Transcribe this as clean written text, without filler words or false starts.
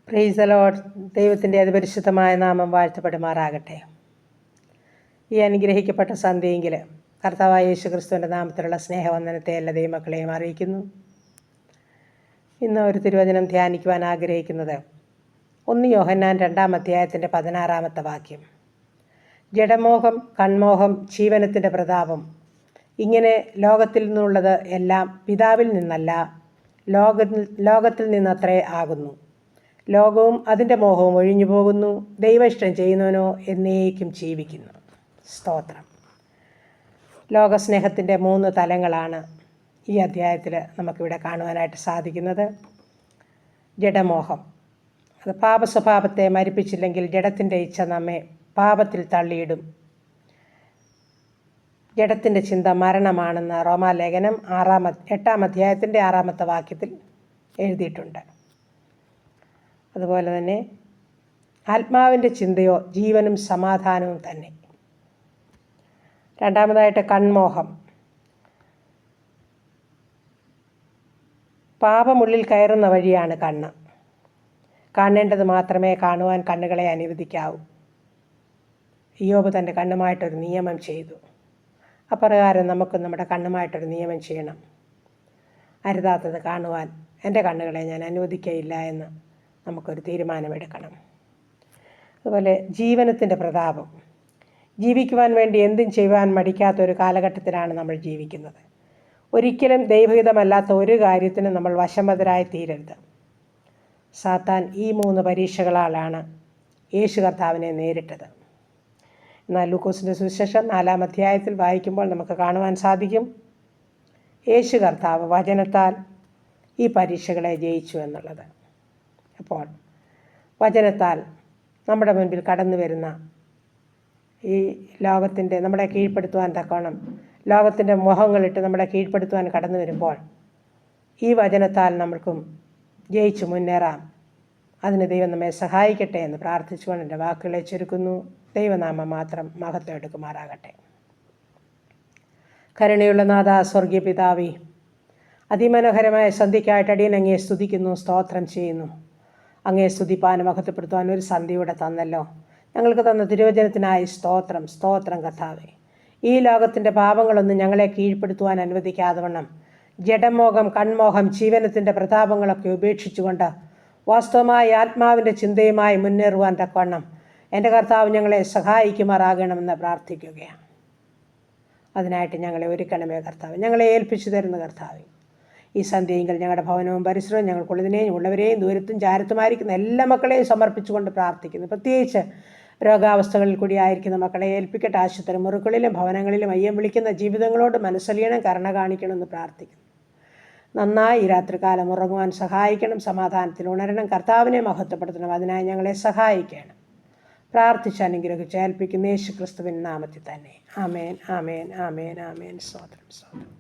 Praise the Lord. ദൈവത്തിൻ്റെ അതിപരിശുദ്ധമായ നാമം വാഴ്ത്തപ്പെടുമാറാകട്ടെ. ഈ അനുഗ്രഹിക്കപ്പെട്ട സന്ധ്യയെങ്കിൽ കർത്താവായ യേശു ക്രിസ്തുവിൻ്റെ നാമത്തിലുള്ള സ്നേഹവന്ദനത്തെ എല്ലാ ദൈവമക്കളെയും അറിയിക്കുന്നു. ഇന്ന് ഒരു തിരുവചനം ധ്യാനിക്കുവാൻ ആഗ്രഹിക്കുന്നത് 1 യോഹന്നാൻ 2-ാം അധ്യായത്തിൻ്റെ 16-ാമത്തെ വാക്യം. ജഡമോഹം, കൺമോഹം, ജീവനത്തിൻ്റെ പ്രതാപം, ഇങ്ങനെ ലോകത്തിൽ നിന്നുള്ളത് എല്ലാം പിതാവിൽ നിന്നല്ല, ലോകത്തിൽ നിന്നത്രേ ആകുന്നു. ലോകവും അതിൻ്റെ മോഹവും ഒഴിഞ്ഞു പോകുന്നു, ദൈവഇഷ്ടം ചെയ്യുന്നവനോ എന്നേക്കും ജീവിക്കുന്നു. സ്തോത്രം. ലോകസ്നേഹത്തിൻ്റെ 3 തലങ്ങളാണ് ഈ അധ്യായത്തിൽ നമുക്കിവിടെ കാണുവാനായിട്ട് സാധിക്കുന്നത്. ജഡമോഹം, അത് പാപസ്വഭാവത്തെ മരിപ്പിച്ചില്ലെങ്കിൽ ജഡത്തിൻ്റെ ഇച്ഛ നമ്മെ പാപത്തിൽ തള്ളിയിടും. ജഡത്തിൻ്റെ ചിന്ത മരണമാണെന്ന് റോമാലേഖനം 8-ാം അധ്യായത്തിൻ്റെ 6-ാമത്തെ വാക്യത്തിൽ എഴുതിയിട്ടുണ്ട്. അതുപോലെ തന്നെ ആത്മാവിൻ്റെ ചിന്തയോ ജീവനും സമാധാനവും തന്നെ. രണ്ടാമതായിട്ട് കൺമോഹം, പാപമുള്ളിൽ കയറുന്ന വഴിയാണ് കണ്ണ്. കാണേണ്ടത് മാത്രമേ കാണുവാൻ കണ്ണുകളെ അനുവദിക്കാവൂ. ഇയ്യോബ് തൻ്റെ കണ്ണുമായിട്ടൊരു നിയമം ചെയ്തു. അപ്രകാരം നമുക്ക് നമ്മുടെ കണ്ണുമായിട്ടൊരു നിയമം ചെയ്യണം. അരുതാത്തത് കാണുവാൻ എൻ്റെ കണ്ണുകളെ ഞാൻ അനുവദിക്കയില്ല എന്ന് നമുക്കൊരു തീരുമാനമെടുക്കണം. അതുപോലെ ജീവനത്തിൻ്റെ പ്രതാപം, ജീവിക്കുവാൻ വേണ്ടി എന്തും ചെയ്യുവാൻ മടിക്കാത്തൊരു കാലഘട്ടത്തിലാണ് നമ്മൾ ജീവിക്കുന്നത്. ഒരിക്കലും ദൈവഹിതമല്ലാത്ത ഒരു കാര്യത്തിനും നമ്മൾ വശംവദരായി തീരരുത്. സാത്താൻ ഈ 3 പരീക്ഷകളാലാണ് യേശു കർത്താവിനെ നേരിട്ടത്. എന്നാൽ ലൂക്കോസിൻ്റെ സുവിശേഷം 4-ാം അധ്യായത്തിൽ വായിക്കുമ്പോൾ നമുക്ക് കാണുവാൻ സാധിക്കും, യേശു കർത്താവ് വചനത്താൽ ഈ പരീക്ഷകളെ ജയിച്ചു എന്നുള്ളത്. അപ്പോൾ വചനത്താൽ നമ്മുടെ മുൻപിൽ കടന്നു വരുന്ന ഈ ലോകത്തിൻ്റെ നമ്മളെ കീഴ്പ്പെടുത്തുവാൻ തക്കോണം ലോകത്തിൻ്റെ മോഹങ്ങളിട്ട് നമ്മളെ കീഴ്പ്പെടുത്തുവാൻ കടന്നു വരുമ്പോൾ ഈ വചനത്താൽ നമ്മൾക്കും ജയിച്ചു മുന്നേറാം. അതിന് ദൈവം നമ്മെ സഹായിക്കട്ടെ എന്ന് പ്രാർത്ഥിച്ചുകൊണ്ട് എൻ്റെ വാക്കുകളെ ചുരുക്കുന്നു. ദൈവനാമം മാത്രം മഹത്വം എടുക്കുമാറാകട്ടെ. കരുണയുള്ള നാഥ, സ്വർഗീയ പിതാവേ, അതിമനോഹരമായ സന്ധ്യയ്ക്കായിട്ട് അടിയൻ അങ്ങയെ സ്തുതിക്കുന്നു, സ്തോത്രം ചെയ്യുന്നു. അങ്ങയെ സ്തുതിപ്പാനും മഹത്വപ്പെടുത്തുവാൻ ഒരു സന്ധ്യയുടെ തന്നല്ലോ. ഞങ്ങൾക്ക് തന്ന തിരുവചനത്തിനായി സ്തോത്രം, സ്തോത്രം കർത്താവേ. ഈ ലോകത്തിൻ്റെ പാപങ്ങളൊന്നും ഞങ്ങളെ കീഴ്പ്പെടുത്തുവാൻ അനുവദിക്കാതെ വണ്ണം ജഡമോഹം, കൺമോഹം, ജീവനത്തിൻ്റെ പ്രതാപങ്ങളൊക്കെ ഉപേക്ഷിച്ചുകൊണ്ട് വാസ്തവമായ ആത്മാവിൻ്റെ ചിന്തയുമായി മുന്നേറുവാൻ തക്കവണ്ണം എൻ്റെ കർത്താവ് ഞങ്ങളെ സഹായിക്കുമാറാകണമെന്ന് പ്രാർത്ഥിക്കുകയാണ്. അതിനായിട്ട് ഞങ്ങളെ ഒരുക്കണമേ കർത്താവ്, ഞങ്ങളെ ഏൽപ്പിച്ചു തരുന്ന കർത്താവ്. ഈ സന്ധ്യയെങ്കിൽ ഞങ്ങളുടെ ഭവനവും പരിസരവും ഞങ്ങൾക്കുള്ളതിനെയും ഉള്ളവരെയും ദൂരത്തും ചാരത്തുമായിരിക്കുന്ന എല്ലാ മക്കളെയും സമർപ്പിച്ചുകൊണ്ട് പ്രാർത്ഥിക്കുന്നു. പ്രത്യേകിച്ച് രോഗാവസ്ഥകളിൽ കൂടി ആയിരിക്കുന്ന മക്കളെ ഏൽപ്പിക്കട്ടെ. ആശുപത്രി മുറികളിലും ഭവനങ്ങളിലും അയ്യം വിളിക്കുന്ന ജീവിതങ്ങളോട് മനസ്സലിയണം, കരുണ കാണിക്കണമെന്ന് പ്രാർത്ഥിക്കുന്നു. നന്നായി ഈ രാത്രികാലം ഉറങ്ങുവാൻ സഹായിക്കണം, സമാധാനത്തിൽ ഉണരണം, കർത്താവിനെ മഹത്വപ്പെടുത്തണം. അതിനായി ഞങ്ങളെ സഹായിക്കണം. പ്രാർത്ഥിച്ച് അനുഗ്രഹിച്ച് ഏൽപ്പിക്കുന്ന യേശു ക്രിസ്തുവിൻ നാമത്തിൽ തന്നെ. ആമേൻ, ആമേൻ, ആമേൻ, ആമേൻ. സ്തോത്രം, സ്തോത്രം.